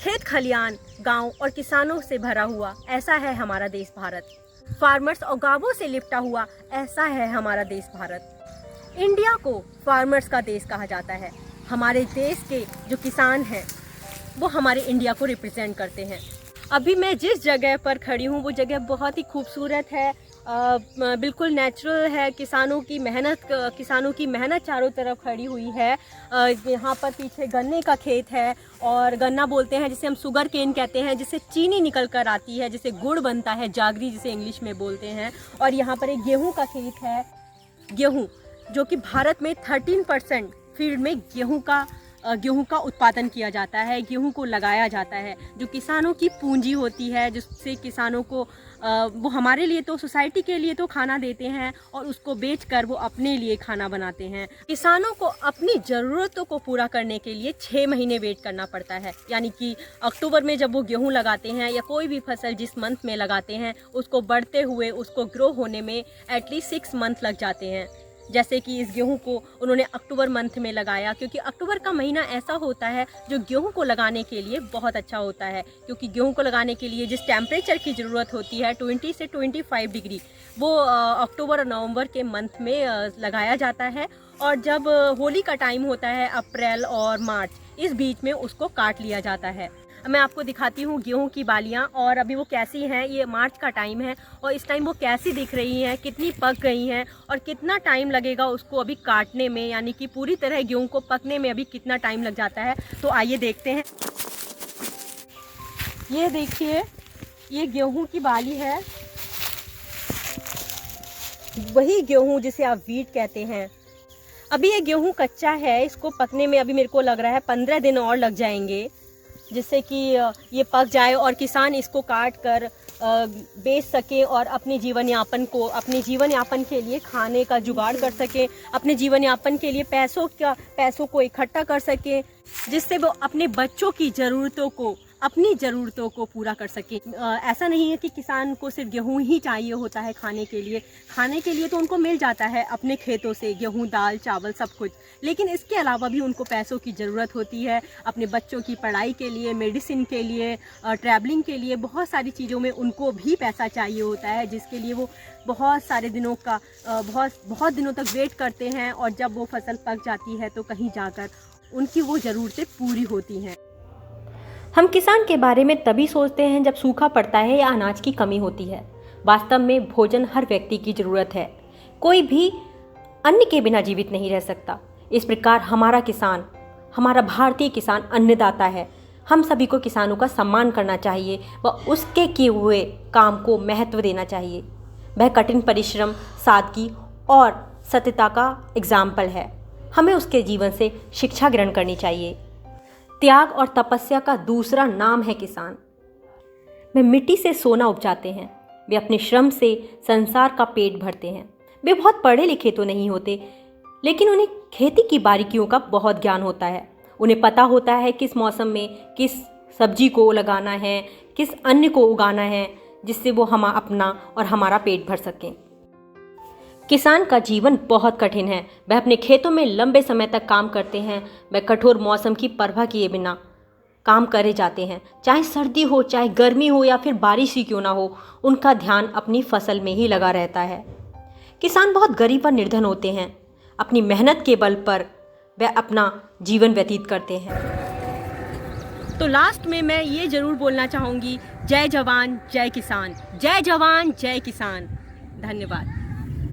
खेत खलियान, गांव और किसानों से भरा हुआ ऐसा है हमारा देश भारत। फार्मर्स और गांवों से लिपटा हुआ ऐसा है हमारा देश भारत। इंडिया को फार्मर्स का देश कहा जाता है। हमारे देश के जो किसान हैं वो हमारे इंडिया को रिप्रेजेंट करते हैं। अभी मैं जिस जगह पर खड़ी हूँ वो जगह बहुत ही खूबसूरत है, बिल्कुल नेचुरल है। किसानों की मेहनत चारों तरफ खड़ी हुई है। यहाँ पर पीछे गन्ने का खेत है और गन्ना बोलते हैं जिसे हम शुगर केन कहते हैं, जिससे चीनी निकल कर आती है, जिसे गुड़ बनता है, जागरी जिसे इंग्लिश में बोलते हैं। और यहाँ पर एक गेहूँ का खेत है, गेहूँ जो कि भारत में 13% फील्ड में गेहूं का उत्पादन किया जाता है, गेहूं को लगाया जाता है, जो किसानों की पूंजी होती है, जिससे किसानों को वो हमारे लिए तो सोसाइटी के लिए तो खाना देते हैं और उसको बेचकर वो अपने लिए खाना बनाते हैं। किसानों को अपनी ज़रूरतों को पूरा करने के लिए 6 महीने वेट करना पड़ता है। यानी कि अक्टूबर में जब वो गेहूं लगाते हैं या कोई भी फसल जिस मंथ में लगाते हैं, उसको बढ़ते हुए उसको ग्रो होने में एटलीस्ट 6 मंथ लग जाते हैं। जैसे कि इस गेहूं को उन्होंने अक्टूबर मंथ में लगाया, क्योंकि अक्टूबर का महीना ऐसा होता है जो गेहूं को लगाने के लिए बहुत अच्छा होता है। क्योंकि गेहूं को लगाने के लिए जिस टेम्परेचर की ज़रूरत होती है 20 से 25 डिग्री, वो अक्टूबर और नवंबर के मंथ में लगाया जाता है। और जब होली का टाइम होता है अप्रैल और मार्च, इस बीच में उसको काट लिया जाता है। मैं आपको दिखाती हूँ गेहूं की बालियाँ और अभी वो कैसी हैं। ये मार्च का टाइम है और इस टाइम वो कैसी दिख रही हैं, कितनी पक गई हैं और कितना टाइम लगेगा उसको अभी काटने में, यानी कि पूरी तरह गेहूं को पकने में अभी कितना टाइम लग जाता है। तो आइए देखते हैं। ये देखिए, ये गेहूं की बाली है, वही गेहूं जिसे आप वीट कहते हैं। अभी ये गेहूं कच्चा है, इसको पकने में अभी मेरे को लग रहा है 15 दिन और लग जाएंगे, जिससे कि ये पक जाए और किसान इसको काट कर बेच सके और अपने जीवन यापन के लिए खाने का जुगाड़ कर सके, अपने जीवन यापन के लिए पैसों को इकट्ठा कर सके, जिससे वो अपने बच्चों की अपनी ज़रूरतों को पूरा कर सके। ऐसा नहीं है कि किसान को सिर्फ गेहूं ही चाहिए होता है खाने के लिए तो उनको मिल जाता है अपने खेतों से गेहूं, दाल, चावल सब कुछ, लेकिन इसके अलावा भी उनको पैसों की ज़रूरत होती है अपने बच्चों की पढ़ाई के लिए, मेडिसिन के लिए, ट्रैवलिंग के लिए, बहुत सारी चीज़ों में उनको भी पैसा चाहिए होता है, जिसके लिए वो बहुत दिनों तक वेट करते हैं। और जब वो फसल पक जाती है तो कहीं जाकर उनकी वो ज़रूरतें पूरी होती हैं। हम किसान के बारे में तभी सोचते हैं जब सूखा पड़ता है या अनाज की कमी होती है। वास्तव में भोजन हर व्यक्ति की ज़रूरत है, कोई भी अन्न के बिना जीवित नहीं रह सकता। इस प्रकार हमारा भारतीय किसान अन्नदाता है। हम सभी को किसानों का सम्मान करना चाहिए व उसके किए हुए काम को महत्व देना चाहिए। वह कठिन परिश्रम, सादगी और सत्यता का एग्जाम्पल है। हमें उसके जीवन से शिक्षा ग्रहण करनी चाहिए। त्याग और तपस्या का दूसरा नाम है किसान। वे मिट्टी से सोना उपजाते हैं, वे अपने श्रम से संसार का पेट भरते हैं। वे बहुत पढ़े लिखे तो नहीं होते, लेकिन उन्हें खेती की बारीकियों का बहुत ज्ञान होता है। उन्हें पता होता है किस मौसम में किस सब्जी को लगाना है, किस अन्न को उगाना है, जिससे वो हम अपना और हमारा पेट भर सकें। किसान का जीवन बहुत कठिन है। वह अपने खेतों में लंबे समय तक काम करते हैं। वह कठोर मौसम की परवाह किए बिना काम करे जाते हैं। चाहे सर्दी हो, चाहे गर्मी हो या फिर बारिश ही क्यों ना हो, उनका ध्यान अपनी फसल में ही लगा रहता है। किसान बहुत गरीब व निर्धन होते हैं। अपनी मेहनत के बल पर वह अपना जीवन व्यतीत करते हैं। तो लास्ट में मैं ये ज़रूर बोलना चाहूँगी, जय जवान जय किसान, जय जवान जय किसान। धन्यवाद।